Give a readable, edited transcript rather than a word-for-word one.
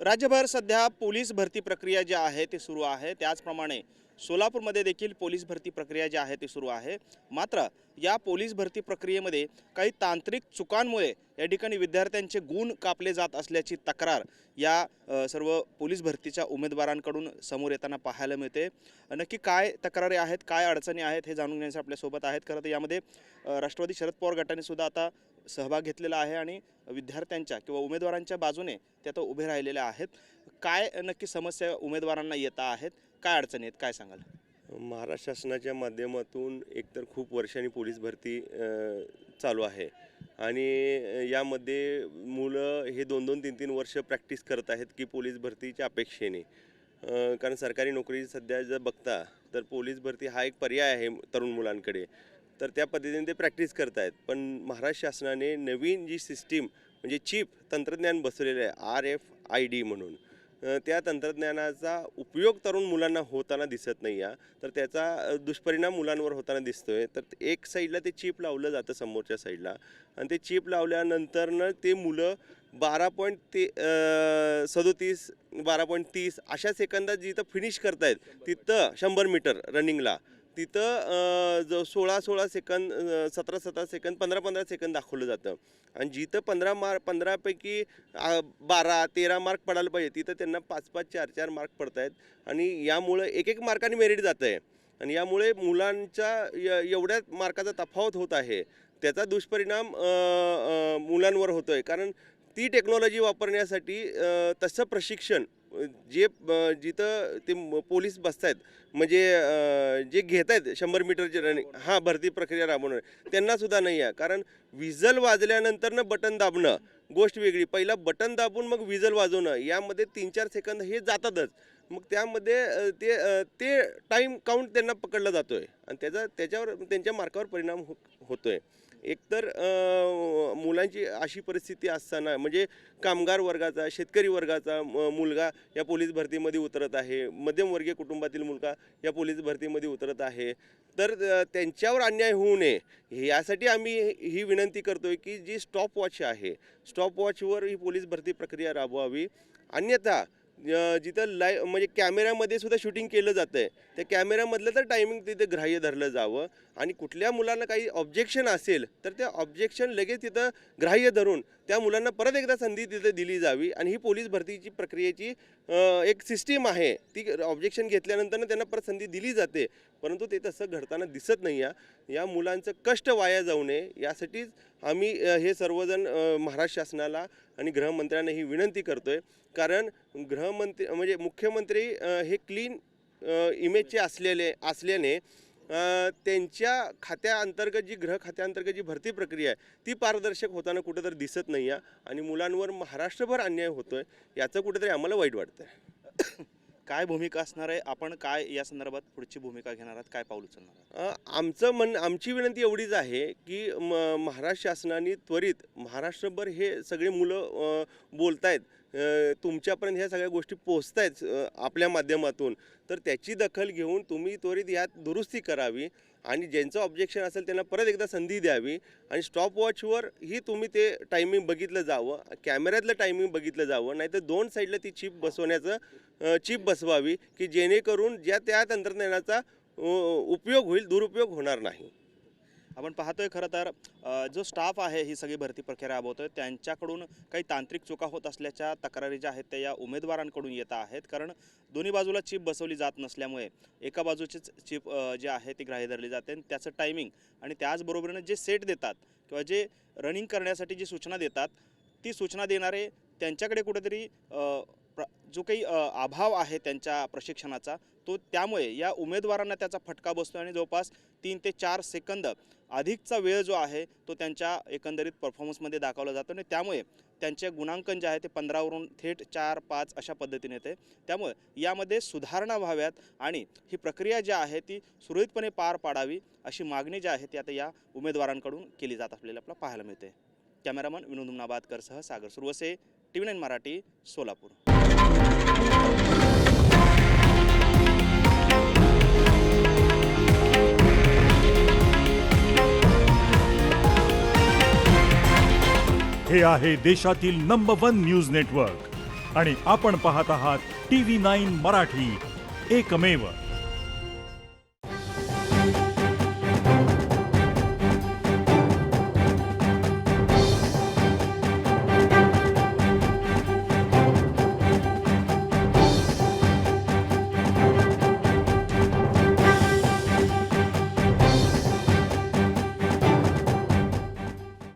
राज्यभर सध्या पोलीस भरती प्रक्रिया जी आहे ती सुरू आहे। त्याचप्रमाणे सोलापूरमध्ये देखील पोलीस भरती प्रक्रिया जी आहे ती सुरू आहे। मात्र या पोलीस भरती प्रक्रियेमध्ये काही तांत्रिक चुकांमुळे या ठिकाणी विद्यार्थ्यांचे गुण कापले जात असल्याची तक्रार या सर्व पोलीस भरतीच्या उमेदवारांकडून समोर येताना पाहायला मिळते। नक्की काय तक्रारी आहेत, काय अडचणी आहेत हे जाणून घेण्यासाठी आपल्यासोबत आहेत। खरं तर यामध्ये राष्ट्रवादी शरद पवार गटाने सुद्धा आता सहभाग घेतलेला आहे आणि विद्यार्थ्यांच्या किंवा उमेदवारांच्या बाजूने ते आता उभे राहिलेले आहेत। काय नक्की समस्या उमेदवारांना येता आहेत, काय अडचणी आहेत, काय सांगाल? महाराष्ट्र शासनाच्या माध्यमातून एकतर खूप वर्षांनी पोलीस भरती चालू आहे आणि यामध्ये मुलं हे 2-2, 3-3 वर्ष प्रॅक्टिस करत आहेत की पोलीस भरतीच्या अपेक्षेने, कारण सरकारी नोकरी सध्या जर बघता तर पोलीस भरती हा एक पर्याय आहे तरुण मुलांकडे, तर त्या पद्धतीने ते प्रॅक्टिस करत आहेत। पण महाराष्ट्र शासनाने नवीन जी सिस्टीम म्हणजे चिप तंत्रज्ञान बसवलेलं आहे RFID म्हणून, त्या तंत्रज्ञानाचा उपयोग तरुण मुलांना होताना दिसत नाही आहे, तर त्याचा दुष्परिणाम मुलांवर होताना दिसतोय। तर एक साईडला ते चिप लावलं जातं समोरच्या साईडला आणि ते चिप लावल्यानंतरनं ते मुलं 12.37 12.30 अशा सेकंदात जिथं फिनिश करतायत तिथं 100 मीटर रनिंगला तिथं जो 16 सेकंद 17 सेकंद 15 सेकंद दाखवलं जातं आणि जिथं 15 पैकी 12-13 मार्क पडायला पाहिजे तिथं त्यांना 5-5 4-4 मार्क पडत आहेत आणि यामुळे एक मार्काने मेरिट जातं आहे आणि यामुळे मुलांच्या एवढ्या मार्काचा तफावत होत आहे, त्याचा दुष्परिणाम मुलांवर होतो आहे। कारण ती टेक्नॉलॉजी वापरण्यासाठी तसं प्रशिक्षण जिथं ते पोलीस बसत आहेत म्हणजे जे घेत आहेत 100 मीटरची रनिंग भरती प्रक्रिया राबवणार त्यांनासुद्धा नाही आहे। कारण विजल वाजल्यानंतरनं बटन दाबणं गोष्ट वेगळी, पहिला बटन दाबून मग विजल वाजवणं यामध्ये 3-4 सेकंद हे जातातच, मग त्यामध्ये ते टाईम काउंट त्यांना पकडला जातो आहे आणि त्याच्यावर त्यांच्या मार्कावर परिणाम होतो आहे। एकतर मुलांची अशी परिस्थिती असताना म्हणजे कामगार वर्गाचा शेतकरी वर्गाचा मुलगा या पोलीस भरतीमध्ये उतरत आहे, मध्यमवर्गीय कुटुंबातील मुलगा या पोलीस भरतीमध्ये उतरत आहे, तर त्यांच्यावर अन्याय होऊ नये यासाठी आम्ही ही विनंती करतो आहे की जी स्टॉपवॉच आहे स्टॉपवॉचवर ही पोलीस भरती प्रक्रिया राबवावी। अन्यथा जिथं म्हणजे कॅमेऱ्यामध्ये सुद्धा शूटिंग केलं जातं आहे त्या कॅमेऱ्यामधलं तर टायमिंग तिथे ग्राह्य धरलं जावं आणि कुठल्या मुलांना काही ऑब्जेक्शन असेल तर त्या ऑब्जेक्शन लगेच तिथं ग्राह्य धरून त्या मुलांना परत एकदा संधी तिथे दिली जावी आणि ही पोलीस भरतीची प्रक्रियेची एक सिस्टीम आहे, ती ऑब्जेक्शन घेतल्यानंतर त्यांना परत संधी दिली जाते, परंतु ते तसं घडताना दिसत नाही आहे। या मुलांचं कष्ट वाया जाऊ नये यासाठीच आम्ही हे सर्वजण महाराष्ट्र शासनाला आणि गृहमंत्र्यांना ही विनंती करतो आहे। कारण गृहमंत्री म्हणजे मुख्यमंत्री हे क्लीन इमेजचे असल्याने त्यांच्या खात्याअंतर्गत जी गृह खात्याअंतर्गत जी भरती प्रक्रिया आहे ती पारदर्शक होताना कुठेतरी दिसत नाही आहे आणि मुलांवर महाराष्ट्रभर अन्याय होतो आहे, याचं कुठेतरी आम्हाला वाईट वाटतं आहे। काय भूमिका असणार आहे, आपण काय या संदर्भात पुढची भूमिका घेणार आहात, काय पाऊल उचलणार आहात? आमची विनंती एवढीच आहे की महाराष्ट्र शासनाने त्वरित महाराष्ट्रभर हे सगळे मुलं बोलतायत, तुमच्यापर्यंत ह्या सगळ्या गोष्टी पोहोचत आहेत आपल्या माध्यमातून, तर त्याची दखल घेऊन तुम्ही त्वरित यात दुरुस्ती करावी आणि ज्यांचं ऑब्जेक्शन असेल त्यांना परत एकदा संधी द्यावी आणि स्टॉपवॉचवर ही तुम्ही ते टायमिंग बघितलं जावं, कॅमेऱ्यातलं टायमिंग बघितलं जावं, नाहीतर 2 साईडला ती चिप बसवावी की जेणेकरून त्या तंत्रज्ञानाचा उपयोग होईल, दुरुपयोग होणार नाही। आपण पाहतोय खरं तर जो स्टाफ आहे ही सगळी भरती प्रक्रिया राबवतोय त्यांच्याकडून काही तांत्रिक चुका होत असल्याच्या तक्रारी ज्या आहेत त्या या उमेदवारांकडून येत आहेत। कारण दोन्ही बाजूला चिप बसवली जात नसल्यामुळे एका बाजूचीच चिप जे आहे ती ग्राह्य धरली जाते आणि त्याचं टायमिंग आणि त्याचबरोबरीनं जे सेट देतात किंवा जे रनिंग करण्यासाठी जी सूचना देतात ती सूचना देणारे त्यांच्याकडे कुठेतरी जो काही अभाव आहे त्यांच्या प्रशिक्षणाचा तो त्यामुळे या उमेदवारांना त्याचा फटका बसतो आणि जवळपास 3 ते 4 सेकंद अधिकचा वेळ जो आहे तो त्यांच्या एकंदरीत परफॉर्मन्समध्ये दाखवला जातो आणि त्यामुळे त्यांचे गुणांकन जे आहे ते 15वरून थेट 4-5 अशा पद्धतीने येते। त्यामुळे यामध्ये सुधारणा व्हाव्यात आणि ही प्रक्रिया जी आहे ती सुरळीतपणे पार पाडावी अशी मागणी जी आहे ती आता या उमेदवारांकडून केली जात असलेली आपल्याला पाहायला मिळते। कॅमेरामन विनोद नाबादकरसह सागर सुरवसे, TV9 मराठी, सोलापूर। हे आहे देशातील नंबर 1 न्यूज नेटवर्क आणि आपण पाहत आहात TV9 मराठी, एकमेव